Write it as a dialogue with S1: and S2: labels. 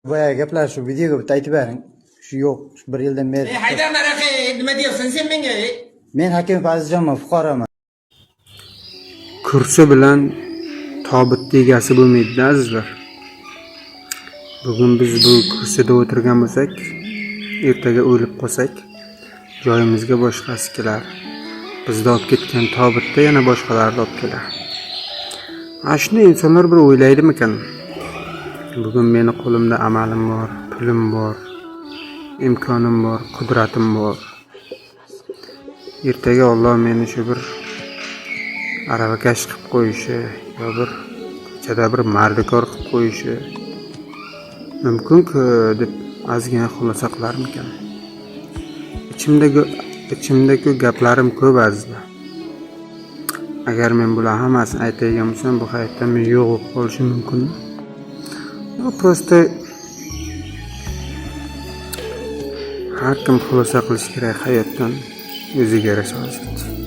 S1: Boya gaplar shu videoga bitta aytib bering. Shu yo'q, shu 1 yildan beri.
S2: Haydar Naraqiy, nima deyapsan sen menga?
S1: Men Hakim Faziljonman, fuqaroman.
S3: Kursi bilan tobutni egasi bo'lmaydi azizlar. Bugun biz bu kursida o'tirgan bo'lsak, ertaga o'lib qolsak, joyimizga boshqasi kelar. Bizni olib ketgan tobutda yana boshqalarni olib kelar. Ana shuni insonlar bir o'ylaydimikan? Bugun meni qo'limda amalim bor, pulim bor, imkonim bor, qudratim bor. Ertaga Alloh meni shu bir aravakash qilib qo'yishi, yo bir ko'chada bir mardikor qilib qo'yishi mumkin-ku deb ozgina xulosa qilarmikan? Ichimdagi gaplarim ko'p azizlar. Agar men bular hammasini aytadigan bo'lsam, bu hayotda men yo'q bo'lib qolishim mumkin. Yo, prosta har kim xulosa qilish kerak hayotdan, o'ziga yarasha olish kerak.